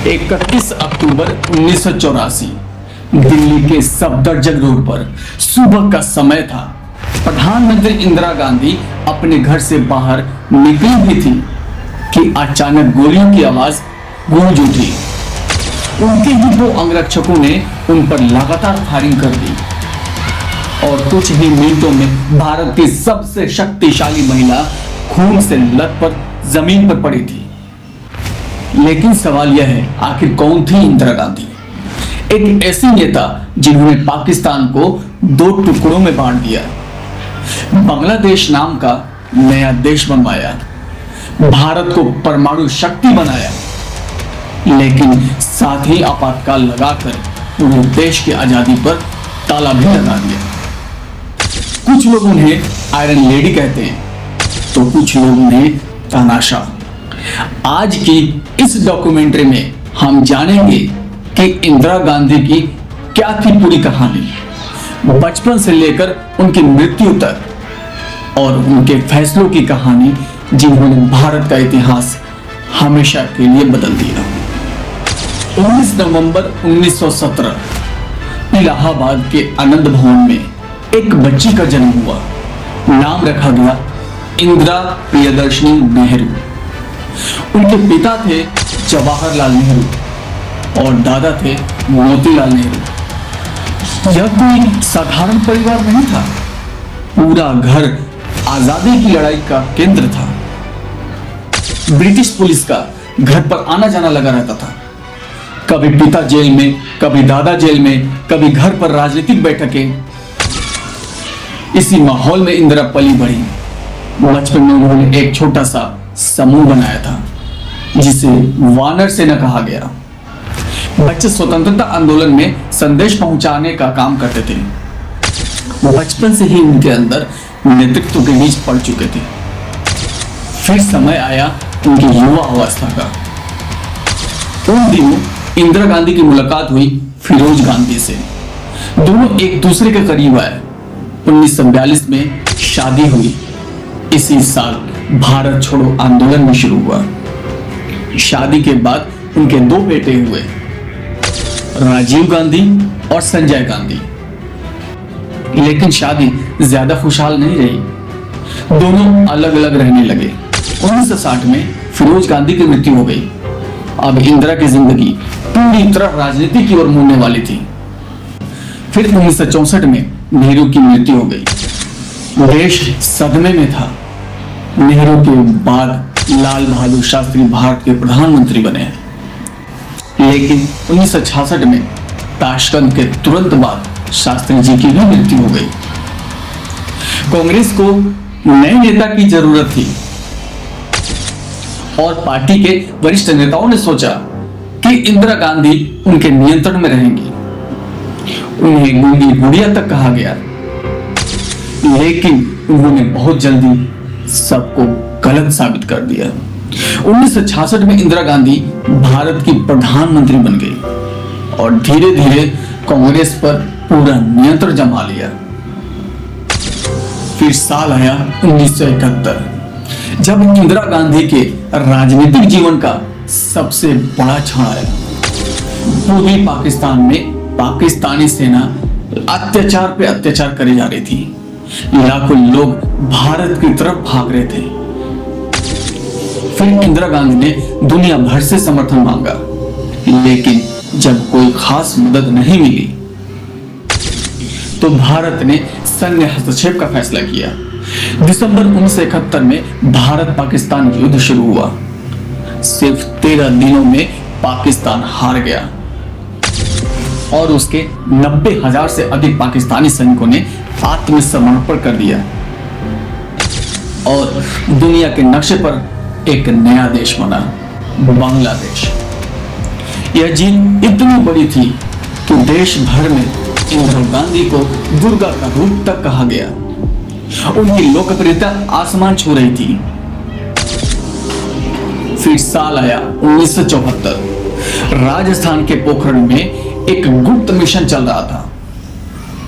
31 अक्टूबर 1984 दिल्ली के सफदरजंग रोड पर सुबह का समय था। प्रधानमंत्री इंदिरा गांधी अपने घर से बाहर निकली भी थी कि अचानक गोलियों की आवाज गूंज उठी। उनके ही दो अंगरक्षकों ने उन पर लगातार फायरिंग कर दी और कुछ ही मिनटों में भारत की सबसे शक्तिशाली महिला खून से लथपथ जमीन पर पड़ी थी। लेकिन सवाल यह है, आखिर कौन थी इंदिरा गांधी? एक ऐसी नेता जिन्होंने पाकिस्तान को दो टुकड़ों में बांट दिया, बांग्लादेश नाम का नया देश बनवाया, भारत को परमाणु शक्ति बनाया, लेकिन साथ ही आपातकाल लगाकर पूरे देश की आजादी पर ताला भी लगा दिया। कुछ लोग उन्हें आयरन लेडी कहते हैं तो कुछ लोग उन्हें तानाशाह। आज की इस डॉक्यूमेंट्री में हम जानेंगे कि इंदिरा गांधी की क्या थी पूरी कहानी, बचपन से लेकर उनकी मृत्यु तक, और उनके फैसलों की कहानी जिन्होंने भारत का इतिहास हमेशा के लिए बदल दिया। 19 नवंबर 1917 इलाहाबाद के आनंद भवन में एक बच्ची का जन्म हुआ। नाम रखा गया इंदिरा प्रियदर्शनी नेहरू। उनके पिता थे जवाहरलाल नेहरू और दादा थे मोतीलाल नेहरू। यह कोई साधारण परिवार नहीं था, पूरा घर आजादी की लड़ाई का केंद्र था। ब्रिटिश पुलिस का घर पर आना जाना लगा रहता था। कभी पिता जेल में, कभी दादा जेल में, कभी घर पर राजनीतिक बैठकें। इसी माहौल में इंदिरा पली बढ़ी। बचपन में उन्होंने एक छोटा सा समूह बनाया था जिसे वानर सेना कहा गया। बच्चे स्वतंत्रता आंदोलन में संदेश पहुंचाने का काम करते थे। बचपन से ही उनके अंदर नेतृत्व के बीज पड़ चुके थे। फिर समय आया उनकी युवा अवस्था का। उन दिनों इंदिरा गांधी की मुलाकात हुई फिरोज गांधी से। दोनों एक दूसरे के करीब आए। 1942 में शादी हुई। इसी साल भारत छोड़ो आंदोलन भी शुरू हुआ। शादी के बाद उनके दो बेटे हुए, राजीव गांधी और संजय गांधी। लेकिन शादी ज्यादा खुशहाल नहीं रही। दोनों अलग अलग रहने लगे। 1960 में फिरोज गांधी की मृत्यु हो गई। अब इंदिरा की जिंदगी पूरी तरह राजनीति की ओर मुड़ने वाली थी। फिर 1964 में नेहरू की मृत्यु हो गई। देश सदमे में था। नेहरू के बाद लाल बहादुर शास्त्री भारत के प्रधानमंत्री बने। लेकिन 1966 में ताशकंद के तुरंत बाद शास्त्री जी की भी मृत्यु हो गई। कांग्रेस को नए नेता की जरूरत थी और पार्टी के वरिष्ठ नेताओं ने सोचा कि इंदिरा गांधी उनके नियंत्रण में रहेंगी। उन्हें गूंगी गुड़िया तक कहा गया, लेकिन उन्होंने बहुत जल्दी सबको गलत साबित कर दिया। 1966 में इंदिरा गांधी भारत की प्रधानमंत्री बन गई और धीरे धीरे कांग्रेस पर पूरा नियंत्रण जमा लिया। फिर साल आया 1971, जब इंदिरा गांधी के राजनीतिक जीवन का सबसे बड़ा क्षण आया। पूर्वी पाकिस्तान में पाकिस्तानी सेना अत्याचार पे अत्याचार करे जा रही थी। लाखों लोग भारत की तरफ भाग रहे थे। फिर इंदिरा गांधी ने दुनिया भर से समर्थन मांगा, लेकिन जब कोई खास मदद नहीं मिली तो भारत ने सैन्य हस्तक्षेप का फैसला किया। दिसंबर 1971 में भारत पाकिस्तान युद्ध शुरू हुआ। सिर्फ 13 दिनों में पाकिस्तान हार गया और उसके 90,000 से अधिक पाकिस्तानी सैनिकों ने आत्मसमर्पण कर दिया और दुनिया के नक्शे पर एक नया देश बना, बांग्लादेश। यह जीत इतनी बड़ी थी कि देश भर में इंदिरा गांधी को दुर्गा का रूप तक कहा गया। उनकी लोकप्रियता आसमान छू रही थी। फिर साल आया 1974। राजस्थान के पोखरण में एक गुप्त मिशन चल रहा था।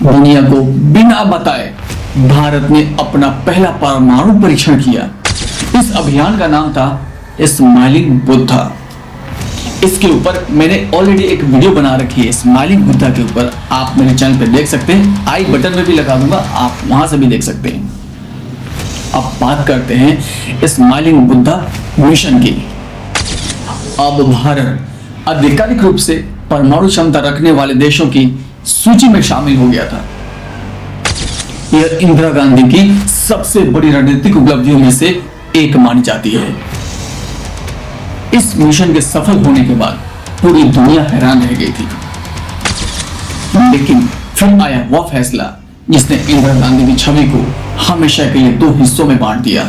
दुनिया को बिना बताए भारत ने अपना पहला परमाणु परीक्षण किया। इस अभियान का नाम था स्माइलिंग बुद्धा। इसके ऊपर मैंने ऑलरेडी एक वीडियो बना रखी है स्माइलिंग बुद्धा के ऊपर, आप मेरे चैनल पे देख सकते हैं, आई बटन में भी लगा दूंगा, आप वहां से भी देख सकते हैं। अब बात करते हैं स्माइलिंग बुद्धा मिशन की। अब भारत आधिकारिक रूप से परमाणु क्षमता रखने वाले देशों की सूची में शामिल हो गया था। यह इंदिरा गांधी की सबसे बड़ी रणनीतिक उपलब्धियों में से एक मानी जाती है। इस मिशन के सफल होने के बाद पूरी दुनिया हैरान रह गई थी। लेकिन फिर आया वह फैसला जिसने इंदिरा गांधी की छवि को हमेशा के लिए दो हिस्सों में बांट दिया।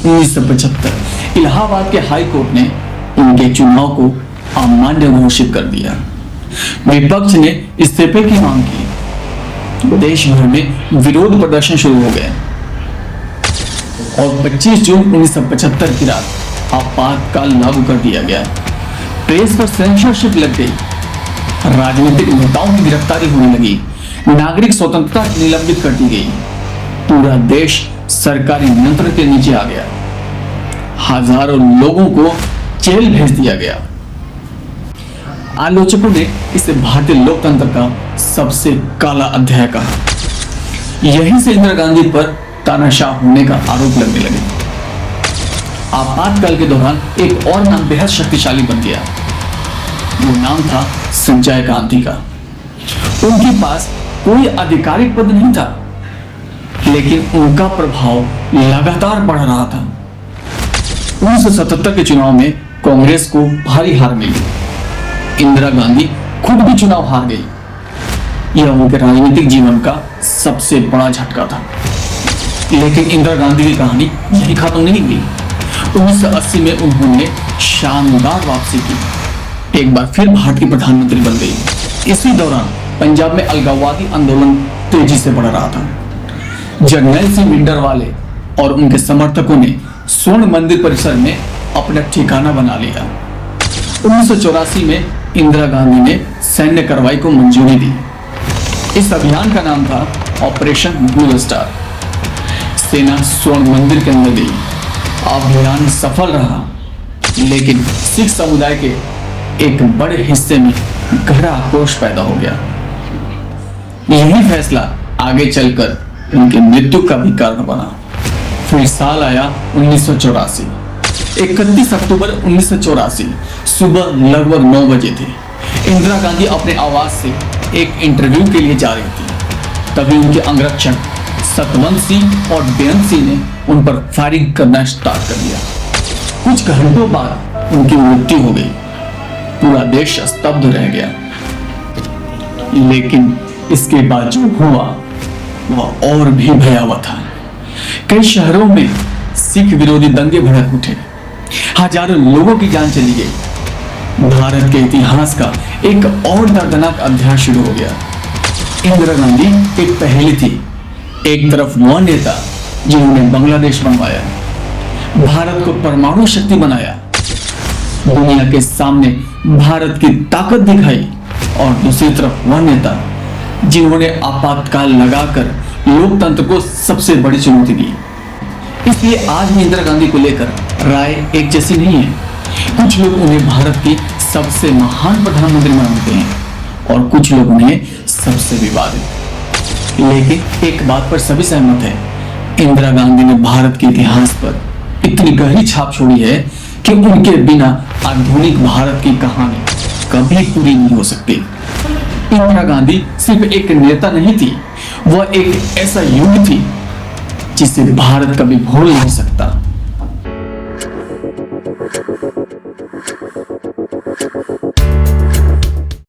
1975 इलाहाबाद के हाई कोर्ट ने उनके चुनाव को अमान्य घोषित कर दिया। विपक्ष ने इस्तीफे की मांग की। देश भर में विरोध प्रदर्शन शुरू हो गए और 25 जून 1975 की रात आपातकाल लागू कर दिया गया। प्रेस पर सेंसरशिप लग गई, राजनीतिक नेताओं की गिरफ्तारी होने लगी, नागरिक स्वतंत्रता निलंबित कर दी गई, पूरा देश सरकारी नियंत्रण के नीचे आ गया, हजारों लोगों को जेल भेज दिया गया। आलोचकों ने इसे भारतीय लोकतंत्र का सबसे काला अध्याय कहा। यहीं से इंदिरा गांधी पर तानाशाह होने का आरोप लगने लगे। आपातकाल के दौरान एक और नाम बेहद शक्तिशाली बन गया। वो नाम था संजय गांधी का। उनके पास कोई आधिकारिक पद नहीं था, लेकिन उनका प्रभाव लगातार बढ़ रहा था। 1977 के चुनाव में कांग्रेस को भारी हार मिली। इंदिरा गांधी खुद भी चुनाव हार गई। यह उनके राजनीतिक जीवन का सबसे बड़ा झटका था। लेकिन इंदिरा गांधी की कहानी यही खत्म नहीं हुई। 1980 में उन्होंने शानदार वापसी की, एक बार फिर भारत की प्रधानमंत्री बन गई। इसी दौरान पंजाब में अलगाववादी आंदोलन तेजी से बढ़ रहा था। जर्नैल सिंह भिंडरवाले और उनके समर्थकों ने स्वर्ण मंदिर परिसर में अपना ठिकाना बना लिया। 1984 में इंदिरा गांधी ने सैन्य कार्रवाई को मंजूरी दी। इस अभियान का नाम था ऑपरेशन ब्लू स्टार। सेना स्वर्ण मंदिर के अंदर गई। अभियान सफल रहा, लेकिन सिख समुदाय के एक बड़े हिस्से में गहरा आक्रोश पैदा हो गया। यही फैसला आगे चलकर उनकी मृत्यु का भी कारण बना। फिर साल आया 1984। 31 अक्टूबर 1984 सुबह लगभग 9 बजे थे। इंदिरा गांधी अपने आवास से एक इंटरव्यू के लिए जा रही थी। तभी उनके अंगरक्षक सतवंत सिंह और बेअंत सिंह ने उन पर फायरिंग करना स्टार्ट कर दिया। कुछ घंटों बाद उनकी मृत्यु हो गई। पूरा देश स्तब्ध रह गया। लेकिन इसके बाद जो हुआ वह और भी भयावह था। कई शहरों में सिख विरोधी दंगे भड़क उठे। हजारों लोगों की जान चली गई। भारत के इतिहास का एक और दर्दनाक अध्याय शुरू हो गया। इंदिरा गांधी एक पहेली थी। एक तरफ वह नेता जिन्होंने बांग्लादेश बनवाया, भारत को परमाणु शक्ति बनाया, दुनिया के सामने भारत की ताकत दिखाई, और दूसरी तरफ वह नेता जिन्होंने आपातकाल लगाकर लोकतंत्र को सबसे बड़ी चुनौती दी। इसलिए आज भी इंदिरा गांधी को लेकर राय एक जैसी नहीं है। कुछ लोग उन्हें भारत की सबसे महान प्रधानमंत्री मानते हैं और कुछ लोग उन्हें सबसे विवादित। लेकिन एक बात पर सभी सहमत हैं, इंदिरा गांधी ने भारत के इतिहास पर इतनी गहरी छाप छोड़ी है कि उनके बिना आधुनिक भारत की कहानी कभी पूरी नहीं हो सकती। इंदिरा गांधी सिर्फ एक नेता नहीं थी, वह एक ऐसा युग थी जिसे भारत कभी भूल नहीं सकता।